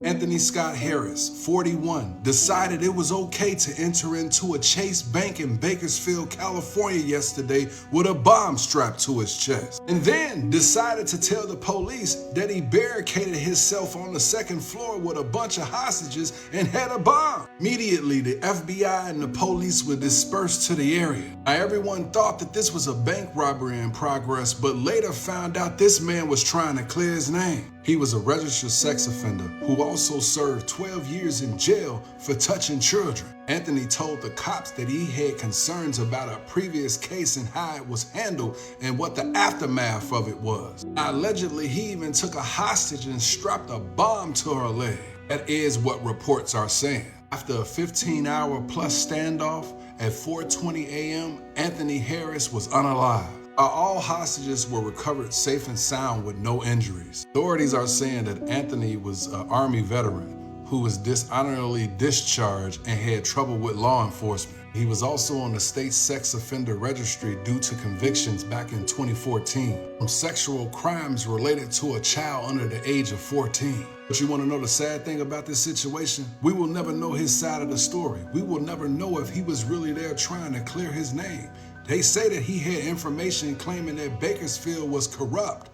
Anthony Scott Harris, 41, decided it was okay to enter into a Chase Bank in Bakersfield, California yesterday with a bomb strapped to his chest. And then decided to tell the police that he barricaded himself on the second floor with a bunch of hostages and had a bomb. Immediately, the FBI and the police were dispersed to the area. Now, everyone thought that this was a bank robbery in progress, but later found out this man was trying to clear his name. He was a registered sex offender who also served 12 years in jail for touching children. Anthony told the cops that he had concerns about a previous case and how it was handled and what the aftermath of it was. Allegedly, he even took a hostage and strapped a bomb to her leg. That is what reports are saying. After a 15-hour-plus standoff, at 4:20 a.m., Anthony Harris was unalive. All hostages were recovered safe and sound with no injuries. Authorities are saying that Anthony was an Army veteran who was dishonorably discharged and had trouble with law enforcement. He was also on the state sex offender registry due to convictions back in 2014 from sexual crimes related to a child under the age of 14. But you want to know the sad thing about this situation? We will never know his side of the story. We will never know if he was really there trying to clear his name. They say that he had information claiming that Bakersfield was corrupt.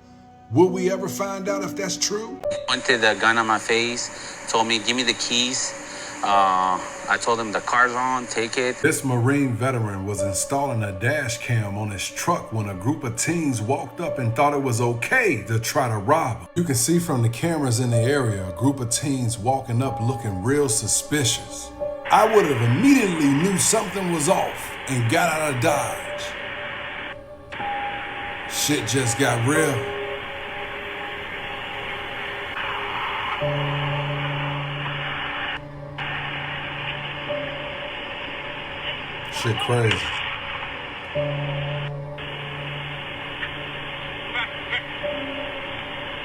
Will we ever find out if that's true? Pointed the gun on my face, told me, give me the keys. I told him the car's on, take it. This Marine veteran was installing a dash cam on his truck when a group of teens walked up and thought it was okay to try to rob him. You can see from the cameras in the area, a group of teens walking up looking real suspicious. I would have immediately knew something was off and got out of Dodge. Shit just got real. Shit crazy.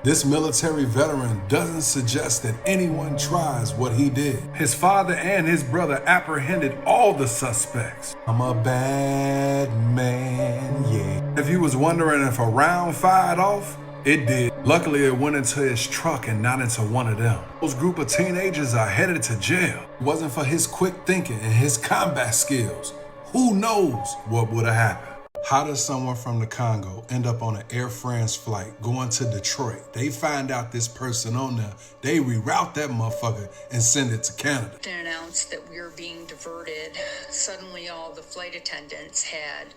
This military veteran doesn't suggest that anyone tries what he did. His father and his brother apprehended all the suspects. I'm a bad man, yeah. If you was wondering if a round fired off, it did. Luckily, it went into his truck and not into one of them. Those group of teenagers are headed to jail. It wasn't for his quick thinking and his combat skills. Who knows what would have happened? How does someone from the Congo end up on an Air France flight going to Detroit? They find out this person on there. They reroute that motherfucker and send it to Canada. And announced that we were being diverted. Suddenly all the flight attendants had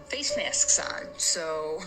face masks on. So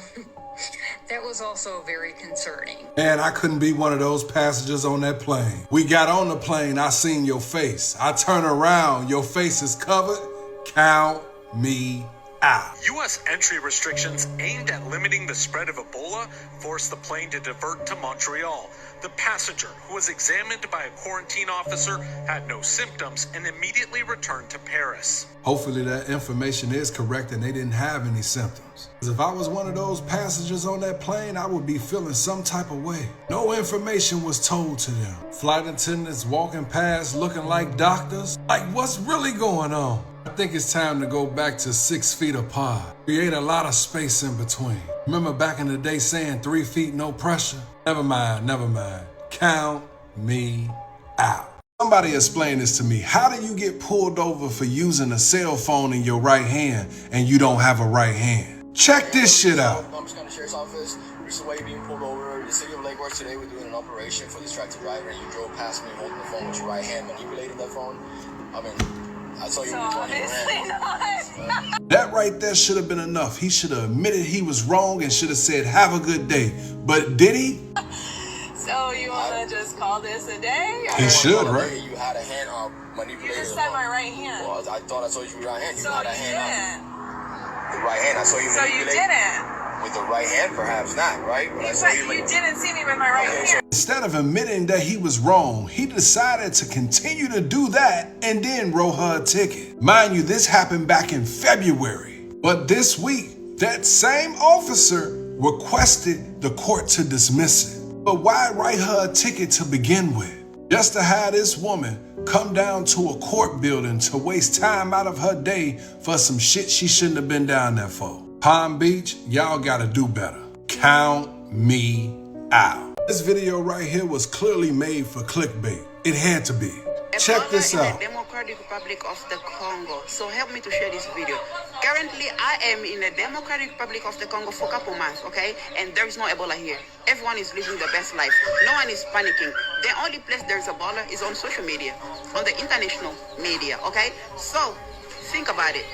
that was also very concerning. Man, I couldn't be one of those passengers on that plane. We got on the plane, I seen your face. I turn around, your face is covered. Count me out. U.S. entry restrictions aimed at limiting the spread of Ebola forced the plane to divert to Montreal. The passenger, who was examined by a quarantine officer, had no symptoms and immediately returned to Paris. Hopefully that information is correct and they didn't have any symptoms. If I was one of those passengers on that plane, I would be feeling some type of way. No information was told to them. Flight attendants walking past looking like doctors. Like, what's really going on? I think it's time to go back to 6 feet apart. Create a lot of space in between. Remember back in the day saying 3 feet, no pressure? Never mind. Count me out. Somebody explain this to me. How do you get pulled over for using a cell phone in your right hand and you don't have a right hand? Check this shit out. I'm just going to sheriff's office. Recently being pulled over. The city of Lake Worth today, we're doing an operation for distracted driver, and you drove past me holding the phone with your right hand, manipulated that phone. I saw you with your hand. That right there should have been enough. He should have admitted he was wrong and should have said, have a good day. But did he? So you want to just call this a day? He should, right? You had a hand manipulated. You just said my right hand. Well, I thought I saw you with your right hand. You so had a you hand didn't. The right hand. I saw you manipulate. So you didn't. With the right hand, perhaps not, right? But you didn't see me with my right hand. Instead of admitting that he was wrong, he decided to continue to do that and then wrote her a ticket. Mind you, this happened back in February. But this week, that same officer requested the court to dismiss it. But why write her a ticket to begin with? Just to have this woman come down to a court building to waste time out of her day for some shit she shouldn't have been down there for. Palm Beach, y'all gotta do better. Count me out. This video right here was clearly made for clickbait. It had to be. Check this out. In the Democratic Republic of the Congo. So help me to share this video. Currently, I am in the Democratic Republic of the Congo for a couple months, okay? And there is no Ebola here. Everyone is living their best life. No one is panicking. The only place there's Ebola is on social media, on the international media, okay? So think about it.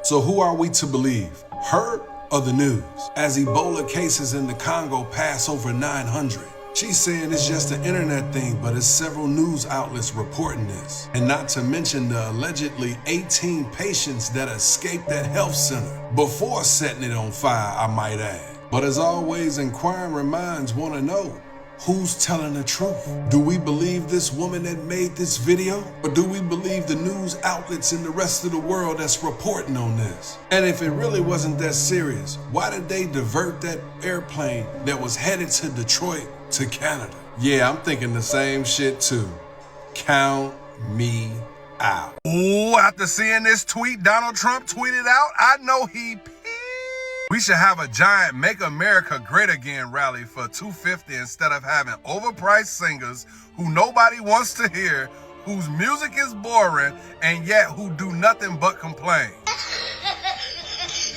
So who are we to believe? Her or the news? As Ebola cases in the Congo pass over 900. She's saying it's just an internet thing, but it's several news outlets reporting this. And not to mention the allegedly 18 patients that escaped that health center before setting it on fire, I might add. But as always, inquiring minds want to know, who's telling the truth? Do we believe this woman that made this video? Or do we believe the news outlets in the rest of the world that's reporting on this? And if it really wasn't that serious, why did they divert that airplane that was headed to Detroit to Canada? Yeah, I'm thinking the same shit too. Count me out. Ooh, after seeing this tweet Donald Trump tweeted out, I know he peed. We should have a giant Make America Great Again rally for $250 instead of having overpriced singers who nobody wants to hear, whose music is boring, and yet who do nothing but complain.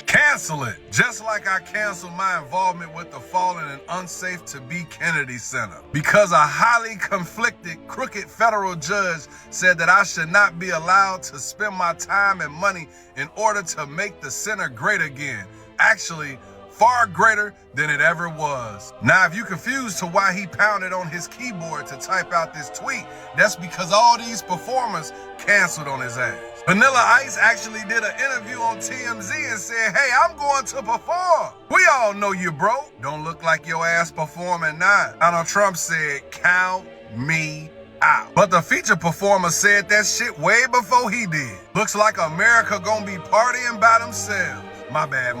Cancel it, just like I canceled my involvement with the fallen and unsafe to be Kennedy Center. Because a highly conflicted, crooked federal judge said that I should not be allowed to spend my time and money in order to make the center great again. Actually, far greater than it ever was. Now, if you're confused to why he pounded on his keyboard to type out this tweet, that's because all these performers canceled on his ass. Vanilla Ice actually did an interview on TMZ and said, hey, I'm going to perform. We all know you broke. Don't look like your ass performing now. Donald Trump said, count me out. But the feature performer said that shit way before he did. Looks like America gonna be partying by themselves. My bad.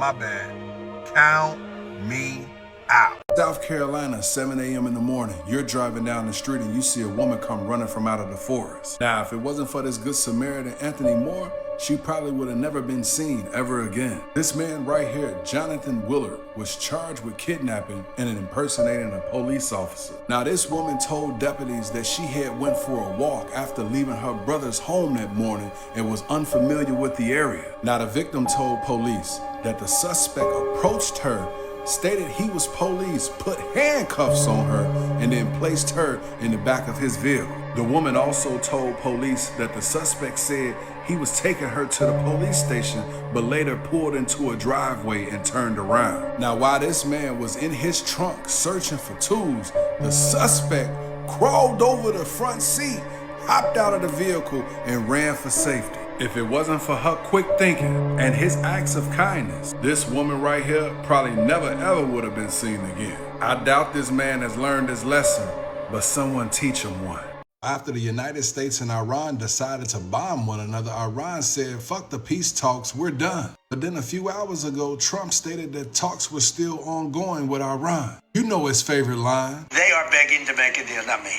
Count me out. South Carolina, 7 a.m. in the morning. You're driving down the street and you see a woman come running from out of the forest. Now, if it wasn't for this good Samaritan Anthony Moore, she probably would have never been seen ever again. This man right here, Jonathan Willard, was charged with kidnapping and impersonating a police officer. Now, this woman told deputies that she had went for a walk after leaving her brother's home that morning and was unfamiliar with the area. Now, the victim told police that the suspect approached her, stated he was police, put handcuffs on her, and then placed her in the back of his vehicle. The woman also told police that the suspect said he was taking her to the police station, but later pulled into a driveway and turned around. Now, while this man was in his trunk searching for tools, the suspect crawled over the front seat, hopped out of the vehicle, and ran for safety. If it wasn't for her quick thinking and his acts of kindness, this woman right here probably never ever would have been seen again. I doubt this man has learned his lesson, but someone teach him one. After the United States and Iran decided to bomb one another, Iran said, fuck the peace talks, we're done. But then a few hours ago, Trump stated that talks were still ongoing with Iran. You know his favorite line. They are begging to make a deal, not me.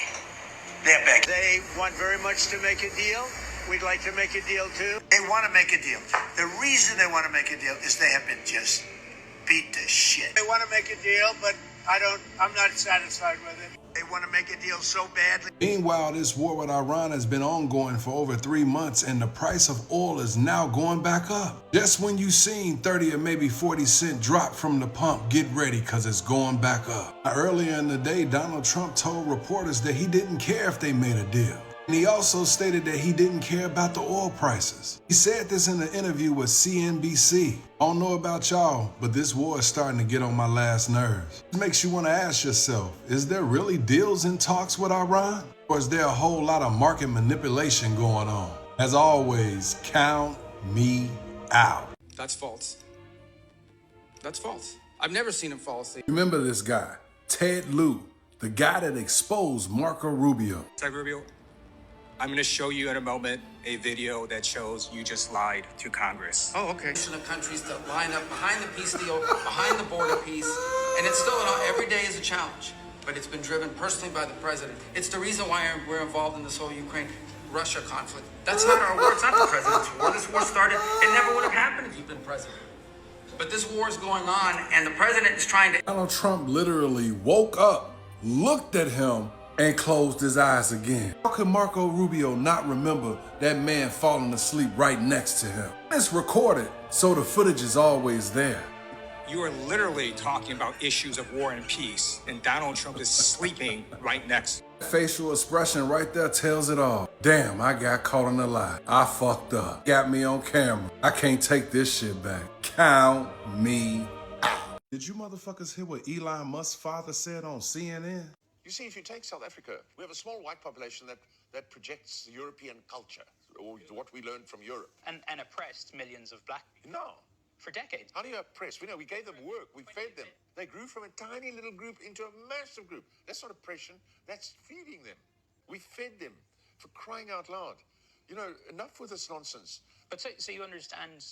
They're begging. They want very much to make a deal. We'd like to make a deal too. They want to make a deal. The reason they want to make a deal is they have been just beat to shit. They want to make a deal, but I'm not satisfied with it. They want to make a deal so badly. Meanwhile, this war with Iran has been ongoing for over 3 months and the price of oil is now going back up. Just when you seen 30 or maybe 40 cent drop from the pump, get ready because it's going back up. Now, earlier in the day, Donald Trump told reporters that he didn't care if they made a deal. And he also stated that he didn't care about the oil prices. He said this in an interview with CNBC. I don't know about y'all, but this war is starting to get on my last nerves. It makes you want to ask yourself, is there really deals in talks with Iran? Or is there a whole lot of market manipulation going on? As always, count me out. That's false. That's false. I've never seen him false. Remember this guy, Ted Lieu, the guy that exposed Marco Rubio. Ted Rubio, I'm going to show you in a moment a video that shows you just lied to Congress. Oh, okay. Of countries that line up behind the peace deal, behind the border peace, and it's still every day is a challenge. But it's been driven personally by the president. It's the reason why we're involved in this whole Ukraine-Russia conflict. That's not our war. It's not the president's war. This war started. It never would have happened if you've been president. But this war is going on, and the president is trying to... Donald Trump literally woke up looked at him, and closed his eyes again. How could Marco Rubio not remember that man falling asleep right next to him? It's recorded, so the footage is always there. You are literally talking about issues of war and peace, and Donald Trump is sleeping right next. Facial expression right there tells it all. Damn, I got caught in a lie. I fucked up. Got me on camera. I can't take this shit back. Count me out. Did you motherfuckers hear what Elon Musk's father said on CNN? You see, if you take South Africa, we have a small white population that projects European culture, or what we learned from Europe. And oppressed millions of black people. No. For decades. How do you oppress? We gave them work. We fed them. They grew from a tiny little group into a massive group. That's not oppression. That's feeding them. We fed them, for crying out loud. You know, enough with this nonsense. But so you understand,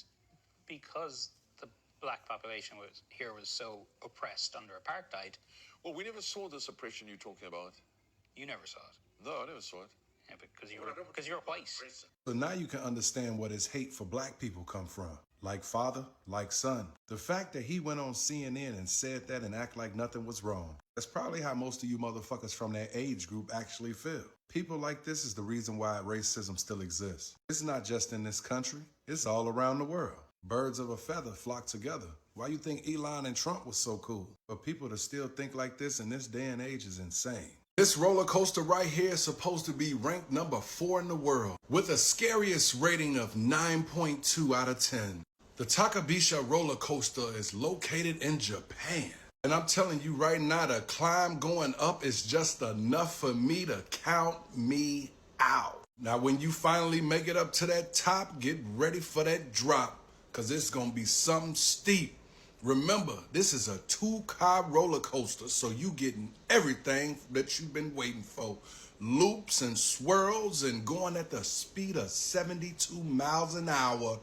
because the black population was so oppressed under apartheid. Well, we never saw this oppression you're talking about. You never saw it. No, I never saw it. Yeah, because you're white. So now you can understand where his hate for black people come from. Like father, like son. The fact that he went on CNN and said that and act like nothing was wrong. That's probably how most of you motherfuckers from that age group actually feel. People like this is the reason why racism still exists. It's not just in this country, it's all around the world. Birds of a feather flock together. Why you think Elon and Trump was so cool? But people to still think like this in this day and age is insane. This roller coaster right here is supposed to be ranked number 4 in the world with a scariest rating of 9.2 out of 10. The Takabisha roller coaster is located in Japan. And I'm telling you right now, the climb going up is just enough for me to count me out. Now, when you finally make it up to that top, get ready for that drop, because it's going to be something steep. Remember, this is a 2-car roller coaster, so you getting everything that you've been waiting for. Loops and swirls and going at the speed of 72 miles an hour.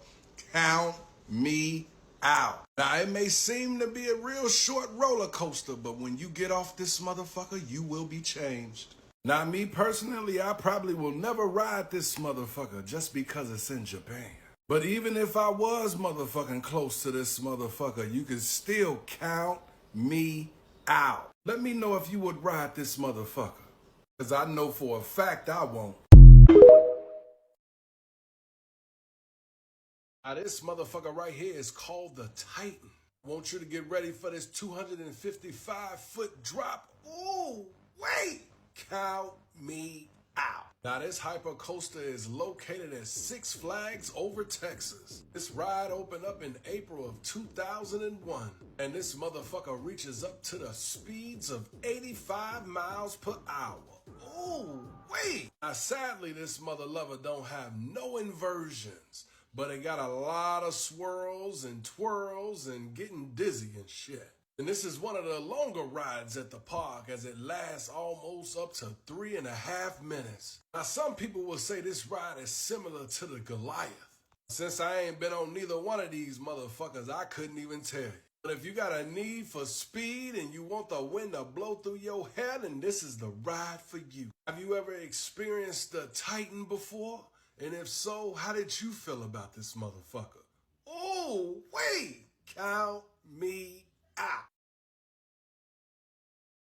Count me out. Now, it may seem to be a real short roller coaster, but when you get off this motherfucker, you will be changed. Now, me personally, I probably will never ride this motherfucker just because it's in Japan. But even if I was motherfucking close to this motherfucker, you can still count me out. Let me know if you would ride this motherfucker, because I know for a fact I won't. Now this motherfucker right here is called the Titan. I want you to get ready for this 255-foot drop. Ooh, wait! Count me out. Now this hyper coaster is located at 6 Flags over Texas. This ride opened up in April of 2001. And this motherfucker reaches up to the speeds of 85 miles per hour. Ooh, wait! Now sadly, this mother lover don't have no inversions. But it got a lot of swirls and twirls and getting dizzy and shit. And this is one of the longer rides at the park, as it lasts almost up to 3.5 minutes. Now some people will say this ride is similar to the Goliath. Since I ain't been on neither one of these motherfuckers, I couldn't even tell you. But if you got a need for speed and you want the wind to blow through your hair, then this is the ride for you. Have you ever experienced the Titan before? And if so, how did you feel about this motherfucker? Oh, wait! Count me out.